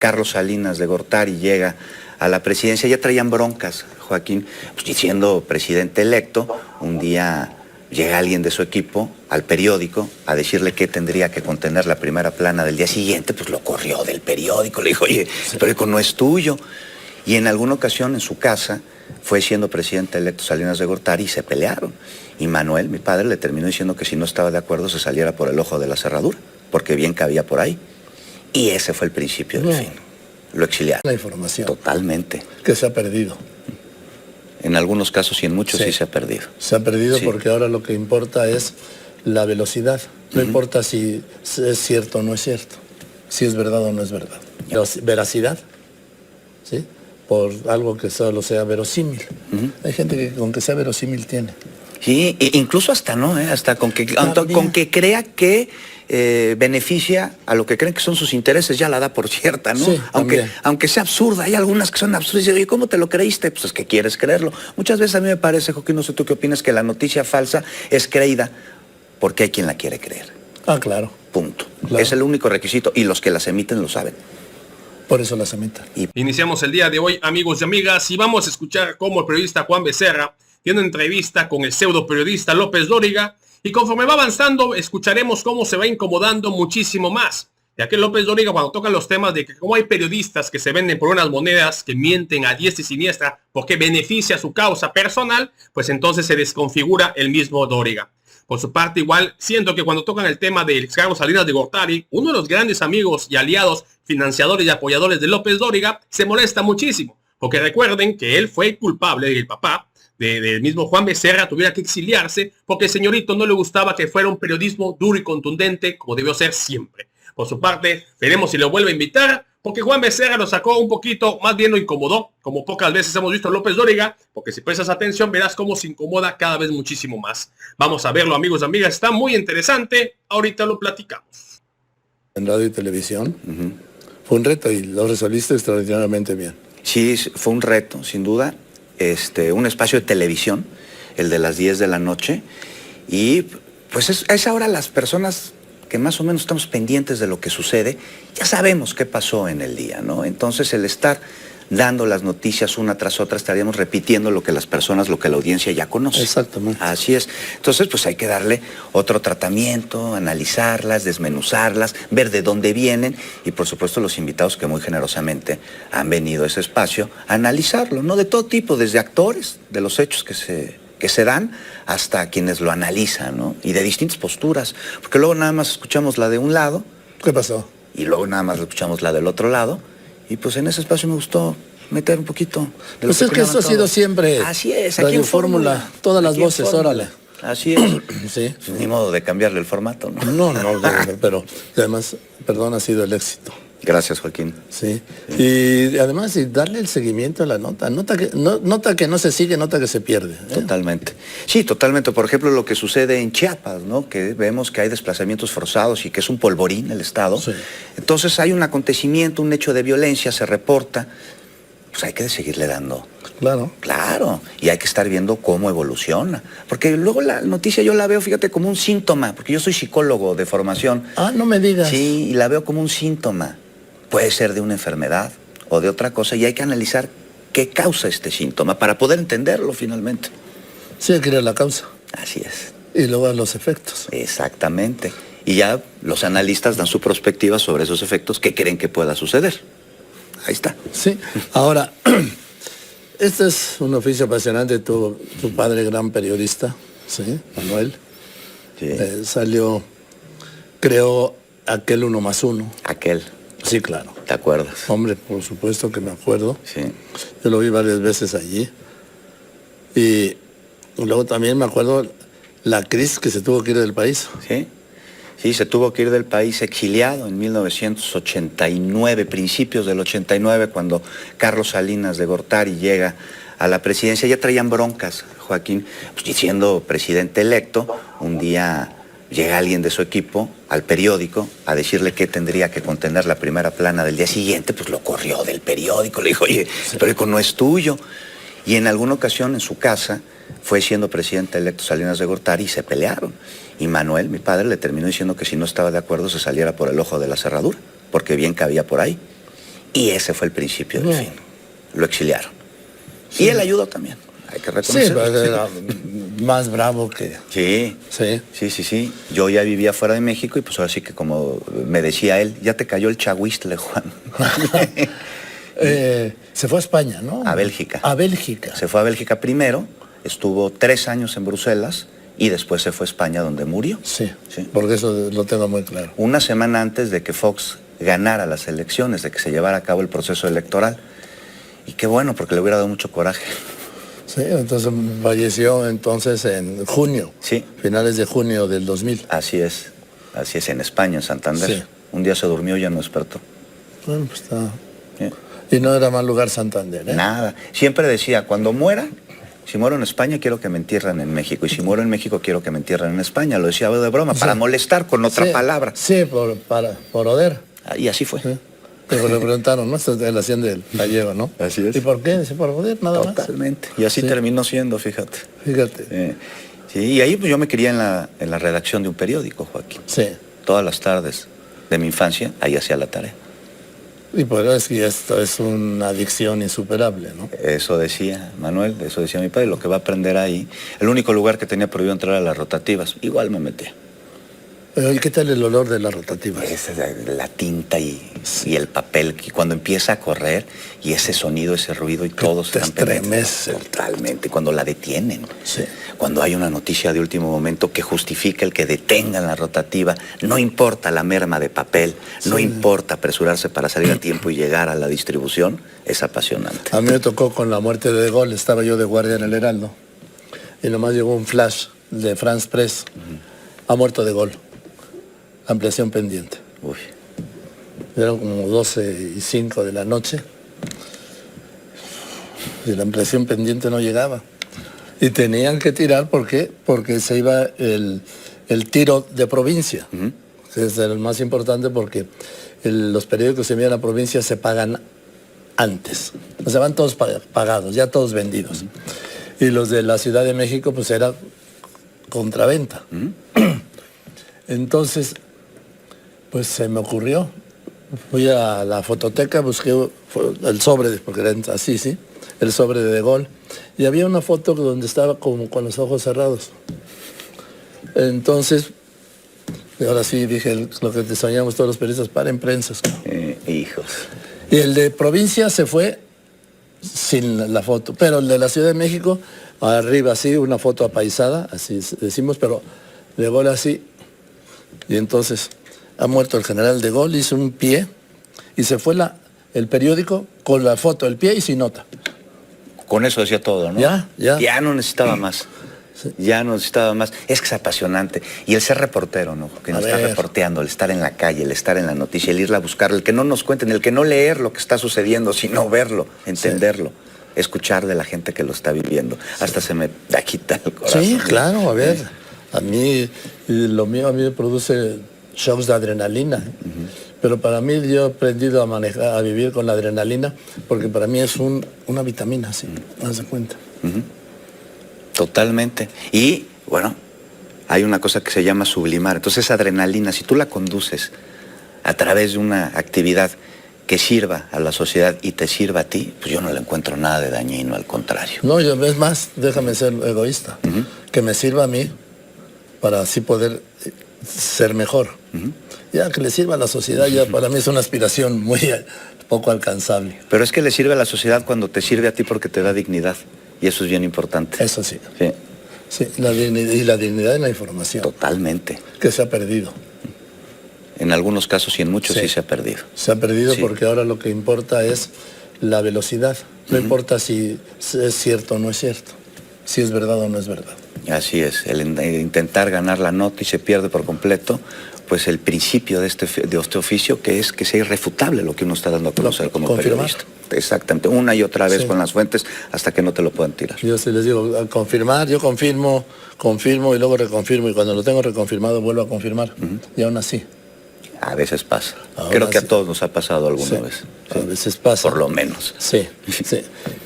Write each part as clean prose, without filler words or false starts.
Carlos Salinas de Gortari llega a la presidencia, ya traían broncas, Joaquín, pues, siendo presidente electo, un día llega alguien de su equipo al periódico a decirle que tendría que contener la primera plana del día siguiente, pues lo corrió del periódico, le dijo, oye, el periódico no es tuyo. Y en alguna ocasión en su casa fue siendo presidente electo Salinas de Gortari y se pelearon. Y Manuel, mi padre, le terminó diciendo que si no estaba de acuerdo se saliera por el ojo de la cerradura, porque bien cabía por ahí. Y ese fue el principio del fin. Lo exiliaron. La información. Totalmente. Que se ha perdido. En algunos casos y en muchos sí se ha perdido. Se ha perdido porque ahora lo que importa es la velocidad. No importa si es cierto o no es cierto. Si es verdad o no es verdad. Veracidad. ¿Sí? Por algo que solo sea verosímil. Hay gente que con que sea verosímil tiene. Sí, incluso hasta no, hasta con que crea que beneficia a lo que creen que son sus intereses, ya la da por cierta, ¿no? Sí, aunque sea absurda, hay algunas que son absurdas. Y ¿cómo te lo creíste? Pues es que quieres creerlo. Muchas veces a mí me parece, Joaquín, no sé tú qué opinas, que la noticia falsa es creída porque hay quien la quiere creer. Ah, claro. Punto. Claro. Es el único requisito y los que las emiten lo saben. Por eso las emiten. Iniciamos el día de hoy, amigos y amigas, y vamos a escuchar cómo el periodista Juan Becerra tiene una entrevista con el pseudo periodista López Dóriga, y conforme va avanzando escucharemos cómo se va incomodando muchísimo más, ya que López Dóriga, cuando tocan los temas de que cómo hay periodistas que se venden por unas monedas, que mienten a diestra y siniestra porque beneficia su causa personal, pues entonces se desconfigura el mismo Dóriga. Por su parte, igual, siento que cuando tocan el tema de Carlos Salinas de Gortari, uno de los grandes amigos y aliados, financiadores y apoyadores de López Dóriga, se molesta muchísimo, porque recuerden que él fue culpable, el papá del mismo Juan Becerra tuviera que exiliarse, porque el señorito no le gustaba que fuera un periodismo duro y contundente, como debió ser siempre. Por su parte, veremos si lo vuelve a invitar, porque Juan Becerra lo sacó un poquito, más bien lo incomodó, como pocas veces hemos visto a López Dóriga, porque si prestas atención verás cómo se incomoda cada vez muchísimo más. Vamos a verlo, amigos y amigas, está muy interesante, ahorita lo platicamos. En radio y televisión fue un reto y lo resolviste extraordinariamente bien. Sí, fue un reto, sin duda. Un espacio de televisión, el de las 10 de la noche, y pues es ahora las personas que más o menos estamos pendientes de lo que sucede, ya sabemos qué pasó en el día, ¿no? Entonces el estar dando las noticias una tras otra, estaríamos repitiendo lo que las personas, lo que la audiencia ya conoce. Exactamente. Así es. Entonces, pues hay que darle otro tratamiento, analizarlas, desmenuzarlas, ver de dónde vienen y, por supuesto, los invitados que muy generosamente han venido a ese espacio a analizarlo, ¿no? De todo tipo, desde actores, de los hechos que se dan, hasta quienes lo analizan, ¿no? Y de distintas posturas, porque luego nada más escuchamos la de un lado. ¿Qué pasó? Y luego nada más escuchamos la del otro lado. Y pues en ese espacio me gustó meter un poquito de pues es que eso ha sido siempre. Así es, aquí en Fórmula, todas las voces, órale. Así es. Sí. Ni modo de cambiarle el formato, ¿no? No, pero además, perdón, ha sido el éxito. Gracias, Joaquín. Sí. Y además, y darle el seguimiento a la nota. Nota que no se sigue, nota que se pierde. Totalmente. Sí, totalmente. Por ejemplo, lo que sucede en Chiapas, ¿no? Que vemos que hay desplazamientos forzados y que es un polvorín el Estado. Sí. Entonces hay un acontecimiento, un hecho de violencia, se reporta. Pues hay que seguirle dando. Claro. Claro. Y hay que estar viendo cómo evoluciona. Porque luego la noticia yo la veo, fíjate, como un síntoma. Porque yo soy psicólogo de formación. Ah, no me digas. Sí, y la veo como un síntoma. Puede ser de una enfermedad o de otra cosa y hay que analizar qué causa este síntoma para poder entenderlo finalmente. Sí, hay que ir a la causa. Así es. Y luego a los efectos. Exactamente. Y ya los analistas dan su perspectiva sobre esos efectos que creen que pueda suceder. Ahí está. Sí. Ahora, este es un oficio apasionante. Tu padre, gran periodista, ¿sí? Manuel. Sí. Creó aquel 1+1. Aquel. Sí, claro. ¿Te acuerdas? Hombre, por supuesto que me acuerdo. Sí. Yo lo vi varias veces allí. Y luego también me acuerdo la crisis que se tuvo que ir del país. Sí. Sí, se tuvo que ir del país exiliado en 1989, principios del 89, cuando Carlos Salinas de Gortari llega a la presidencia. Ya traían broncas, Joaquín, pues, siendo presidente electo, un día llega alguien de su equipo al periódico a decirle que tendría que contener la primera plana del día siguiente, pues lo corrió del periódico, le dijo, oye, el periódico no es tuyo. Y en alguna ocasión en su casa fue siendo presidente electo Salinas de Gortari y se pelearon. Y Manuel, mi padre, le terminó diciendo que si no estaba de acuerdo se saliera por el ojo de la cerradura, porque bien cabía por ahí. Y ese fue el principio del fin. Lo exiliaron. Sí. Y él ayudó también. Hay que reconocerlo. Sí, pero era más bravo que... Sí. Sí. Sí, sí, sí. Yo ya vivía fuera de México y pues ahora sí que como me decía él, ya te cayó el chahuistle, Juan. Se fue a España, ¿no? A Bélgica. A Bélgica. Se fue a Bélgica primero, estuvo 3 años en Bruselas y después se fue a España donde murió. Sí, sí, porque eso lo tengo muy claro. Una semana antes de que Fox ganara las elecciones, de que se llevara a cabo el proceso electoral. Y qué bueno, porque le hubiera dado mucho coraje. Sí, entonces falleció entonces en junio. Sí. Finales de junio del 2000. Así es, en España, en Santander. Sí. Un día se durmió y ya no despertó. Bueno, pues está... Sí. Y no era mal lugar Santander, ¿eh? Nada. Siempre decía, cuando muera, si muero en España quiero que me entierren en México. Y si muero en México quiero que me entierren en España. Lo decía de broma, sí, para molestar con otra palabra. Sí, por joder. Y así fue. Sí. Pero le preguntaron, ¿no? Esto es la hacienda del gallego, ¿no? Así es. ¿Y por qué? Dice, por joder, nada más. Totalmente. Y así terminó siendo, fíjate. Fíjate. Sí, y ahí pues yo me crié en la redacción de un periódico, Joaquín. Sí. Todas las tardes de mi infancia, ahí hacía la tarea. Y por eso es que esto es una adicción insuperable, ¿no? Eso decía Manuel, eso decía mi padre, lo que va a aprender ahí. El único lugar que tenía prohibido entrar a las rotativas, igual me metí. ¿Y qué tal el olor de las rotativas? Es la tinta y el papel, que cuando empieza a correr y ese sonido, ese ruido y todos te estremece. Totalmente, cuando la detienen. Sí. Cuando hay una noticia de último momento que justifica el que detengan la rotativa, no importa la merma de papel, no importa apresurarse para salir a tiempo y llegar a la distribución, es apasionante. A mí me tocó con la muerte de De Gaulle, estaba yo de guardia en el Heraldo, y nomás llegó un flash de France Press, ha muerto De Gaulle. Ampliación pendiente. Uy. Eran como 12:05 de la noche. Y la ampliación pendiente no llegaba. Y tenían que tirar, ¿por qué? Porque se iba el tiro de provincia. Es el más importante porque los periódicos que envían a provincia se pagan antes. O sea, van todos pagados, ya todos vendidos. Y los de la Ciudad de México, pues era contraventa. Entonces, pues se me ocurrió, fui a la fototeca, busqué el sobre, porque era así, ¿sí? El sobre de Gaulle, y había una foto donde estaba como con los ojos cerrados. Entonces, ahora sí dije lo que te soñamos todos los periodistas, paren prensas. Hijos. Y el de provincia se fue sin la foto, pero el de la Ciudad de México, arriba así, una foto apaisada, así decimos, pero de Gaulle así. Y entonces ha muerto el general de Gaulle, hizo un pie y se fue el periódico con la foto, el pie y sin nota. Con eso decía todo, ¿no? Ya no necesitaba más. Sí. Ya no necesitaba más. Es que es apasionante. Y el ser reportero, ¿no? Que nos está reporteando, el estar en la calle, el estar en la noticia, el irla a buscar, el que no nos cuenten, el que no leer lo que está sucediendo, sino verlo, entenderlo. Escuchar de la gente que lo está viviendo. Hasta se me da quita el corazón. Sí, claro, a ver. A mí, lo mío a mí me produce shocks de adrenalina. Pero para mí yo he aprendido a vivir con la adrenalina porque para mí es una vitamina, ¿sí? ¿No se cuenta? Totalmente. Y, bueno, hay una cosa que se llama sublimar. Entonces esa adrenalina, si tú la conduces a través de una actividad que sirva a la sociedad y te sirva a ti, pues yo no le encuentro nada de dañino, al contrario. No, yo es más, déjame ser egoísta, que me sirva a mí para así poder ser mejor. Ya que le sirva a la sociedad, ya para mí es una aspiración muy poco alcanzable. Pero es que le sirve a la sociedad cuando te sirve a ti porque te da dignidad. Y eso es bien importante. Eso sí. Sí, la dignidad en la información. Totalmente. Que se ha perdido. En algunos casos y en muchos sí se ha perdido. Se ha perdido porque ahora lo que importa es la velocidad. No importa si es cierto o no es cierto. Si es verdad o no es verdad. Así es, el intentar ganar la nota y se pierde por completo, pues el principio de este oficio, que es que sea irrefutable lo que uno está dando a conocer como periodista. Exactamente, una y otra vez con las fuentes hasta que no te lo puedan tirar. Yo sí les digo, al confirmar, yo confirmo y luego reconfirmo, y cuando lo tengo reconfirmado vuelvo a confirmar, y aún así. A veces pasa. Creo que a todos nos ha pasado alguna vez. A veces pasa. Por lo menos. Sí.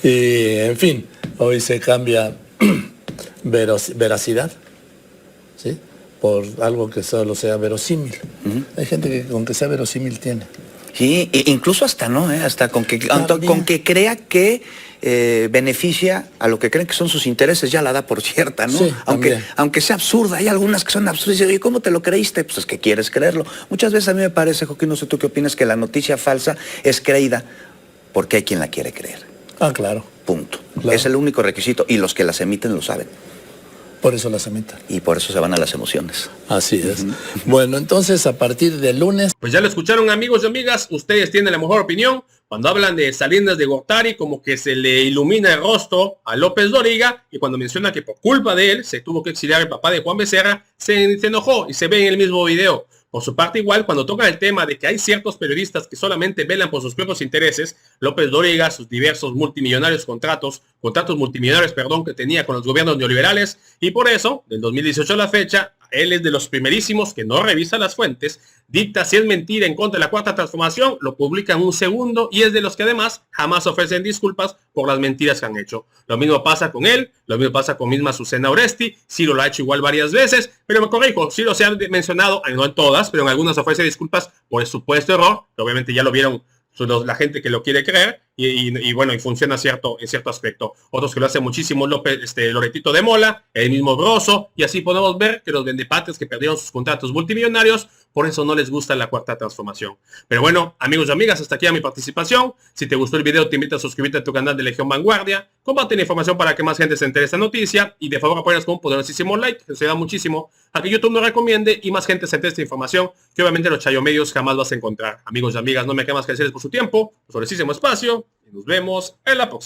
Y en fin, hoy se cambia veracidad, ¿sí? Por algo que solo sea verosímil. Hay gente que con que sea verosímil tiene. Sí, incluso hasta no, hasta con que crea que beneficia a lo que creen que son sus intereses, ya la da por cierta, ¿no? Sí, aunque sea absurda, hay algunas que son absurdas. Y ¿cómo te lo creíste? Pues es que quieres creerlo. Muchas veces a mí me parece, Joaquín, no sé tú qué opinas, que la noticia falsa es creída porque hay quien la quiere creer. Ah, claro. Punto. Claro. Es el único requisito y los que las emiten lo saben. Por eso las emiten. Y por eso se van a las emociones. Así es. Bueno, entonces a partir del lunes... Pues ya lo escucharon, amigos y amigas, ustedes tienen la mejor opinión. Cuando hablan de Salinas de Gortari, como que se le ilumina el rostro a López Dóriga, y cuando menciona que por culpa de él se tuvo que exiliar el papá de Juan Becerra, se enojó y se ve en el mismo video. Por su parte, igual, cuando toca el tema de que hay ciertos periodistas que solamente velan por sus propios intereses, López Dóriga, sus diversos multimillonarios contratos multimillonarios, que tenía con los gobiernos neoliberales, y por eso, del 2018 a la fecha, él es de los primerísimos que no revisa las fuentes, dicta si es mentira en contra de la Cuarta Transformación, lo publica en un segundo, y es de los que además jamás ofrecen disculpas por las mentiras que han hecho. Lo mismo pasa con él, lo mismo pasa con misma Susana Oresti, Ciro lo ha hecho igual varias veces, pero me corrijo, Ciro se ha mencionado, no en todas, pero en algunas ofrece disculpas por el supuesto error, que obviamente ya lo vieron la gente que lo quiere creer, y bueno, y funciona en cierto aspecto. Otros que lo hacen muchísimo, Loretito de Mola, el mismo Grosso, y así podemos ver que los vendepatrias que perdieron sus contratos multimillonarios, por eso no les gusta la Cuarta Transformación. Pero bueno, amigos y amigas, hasta aquí mi participación. Si te gustó el video, te invito a suscribirte a tu canal de Legión Vanguardia, comparte la información para que más gente se entere de esta noticia, y de favor apoyas con un poderosísimo like, que se da muchísimo a que YouTube nos recomiende y más gente se entere de esta información, que obviamente los Chayo Medios jamás vas a encontrar. Amigos y amigas, no me queda más que decirles por su tiempo, por su espacio, y nos vemos en la próxima.